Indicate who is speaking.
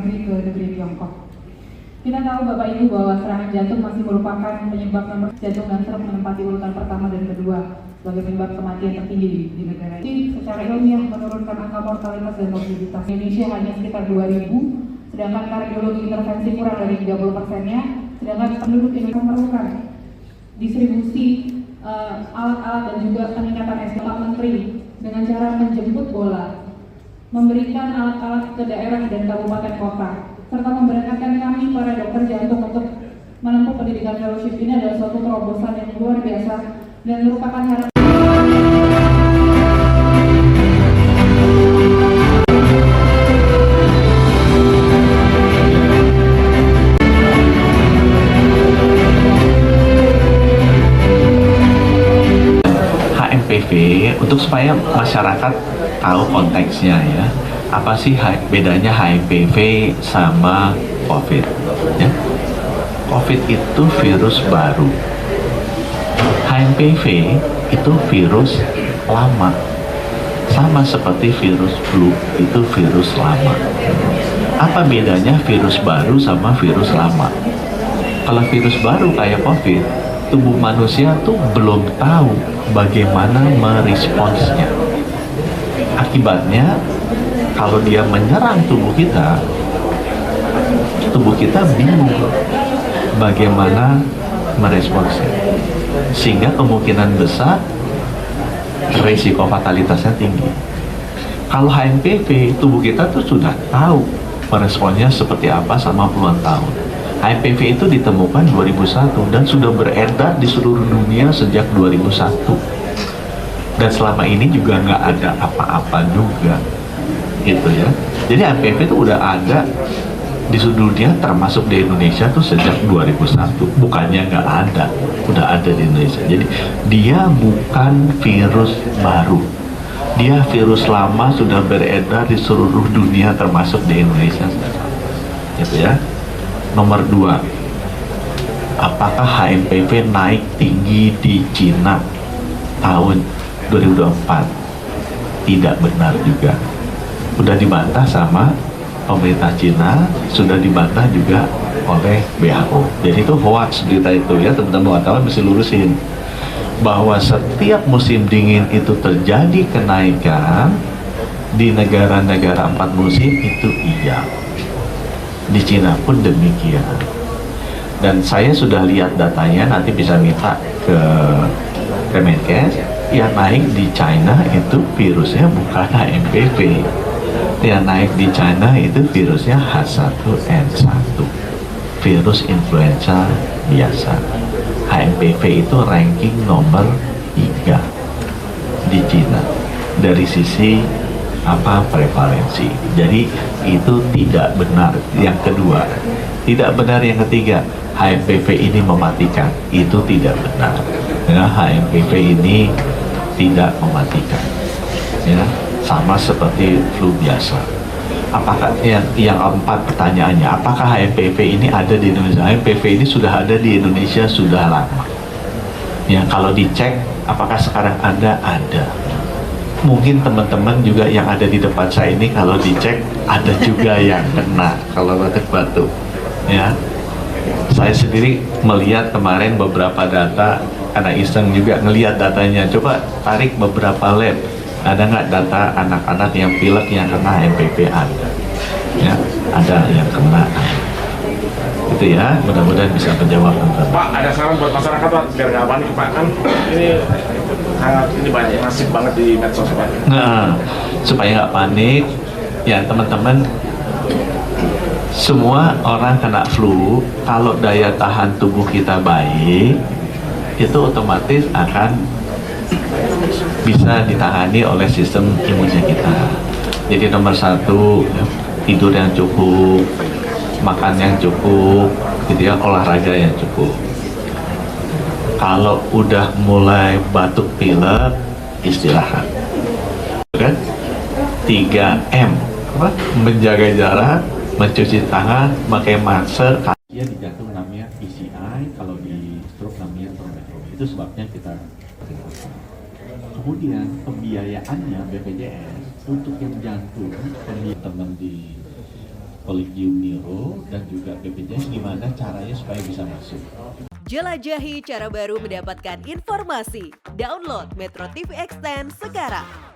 Speaker 1: ke negeri Tiongkok. Kita tahu Bapak Ibu bahwa serangan jantung masih merupakan penyebab nomor jantung dan stroke menempati urutan pertama dan kedua sebagai penyebab kematian tertinggi di negara ini. Secara ilmiah menurunkan angka mortalitas dan morbiditas. Indonesia hanya sekitar 2.000, sedangkan kardiologi intervensi kurang dari 30%-nya, sedangkan penduduk Indonesia memerlukan distribusi alat-alat dan juga peningkatan SDM. Pak Menteri dengan cara menjemput bola, memberikan alat-alat ke daerah dan kabupaten kota, serta memberangkatkan kami para dokter jantung untuk menempuh pendidikan fellowship ini adalah suatu terobosan yang luar biasa dan merupakan harapan.
Speaker 2: HMPV untuk supaya masyarakat tahu konteksnya ya, apa sih bedanya HMPV sama COVID ya? COVID itu virus baru, HMPV itu virus lama, sama seperti virus flu itu virus lama. Apa bedanya virus baru sama virus lama? Kalau virus baru kayak COVID, tubuh manusia tuh belum tahu bagaimana meresponsnya. Akibatnya, kalau dia menyerang tubuh kita bingung bagaimana meresponsnya. Sehingga kemungkinan besar risiko fatalitasnya tinggi. Kalau HMPV, tubuh kita tuh sudah tahu meresponnya seperti apa selama puluhan tahun. HMPV itu ditemukan 2001 dan sudah beredar di seluruh dunia sejak 2001. Dan selama ini juga nggak ada apa-apa juga, gitu ya. Jadi HMPV itu udah ada di seluruh dunia, termasuk di Indonesia tuh sejak 2001. Bukannya nggak ada, udah ada di Indonesia. Jadi dia bukan virus baru. Dia virus lama sudah beredar di seluruh dunia termasuk di Indonesia, gitu ya. Nomor 2, apakah HMPV naik tinggi di Cina tahun 2024? Tidak benar juga. Sudah dibantah sama pemerintah Cina, sudah dibantah juga oleh WHO. Jadi itu hoax berita itu ya, teman-teman wartawan mesti lurusin. Bahwa setiap musim dingin itu terjadi kenaikan di negara-negara 4 musim itu iya. Di Cina pun demikian. Dan saya sudah lihat datanya, nanti bisa minta ke Kemenkes. Yang naik di China itu virusnya bukan HMPV. Yang naik di China itu virusnya H1N1, virus influenza biasa. HMPV itu ranking nomor 3 di Cina dari sisi prevalensi. Jadi itu tidak benar. Yang kedua, tidak benar yang ketiga, HMPV ini mematikan. Itu tidak benar. Ya, HMPV ini tidak mematikan. Ya, sama seperti flu biasa. Apakah yang keempat pertanyaannya, apakah HMPV ini ada di Indonesia? HMPV ini sudah ada di Indonesia sudah lama. Ya, kalau dicek apakah sekarang ada? Ada. Mungkin teman-teman juga yang ada di depan saya ini kalau dicek ada juga yang kena kalau batuk-batuk ya. Saya sendiri melihat kemarin beberapa data karena iseng juga ngelihat datanya, coba tarik beberapa lab, ada nggak data anak-anak yang pilek yang kena HMPV? Ada ya, ada yang kena itu ya. Mudah-mudahan bisa menjawab.
Speaker 3: Pak, ada saran buat masyarakat Pak biar nggak panik Pak, kan ini banyak masif banget di medsos Pak.
Speaker 2: Nah, supaya nggak panik ya teman-teman, semua orang kena flu, kalau daya tahan tubuh kita baik, itu otomatis akan bisa ditangani oleh sistem imunnya kita. Jadi nomor 1, tidur yang cukup, makan yang cukup, gitu ya, olahraga yang cukup. Kalau udah mulai batuk pilek, istirahat. Kan? 3M, menjaga jarak, mencuci tangan, pakai masker. Dia di jantung namanya PCI, kalau di stroke namanya trombektomi. Itu sebabnya kita perintahkan. Kemudian pembiayaannya BPJS untuk yang jantung, teman di Kolegium Niro dan juga BPJS gimana caranya supaya bisa masuk.
Speaker 4: Jelajahi cara baru mendapatkan informasi. Download Metro TV Extend sekarang.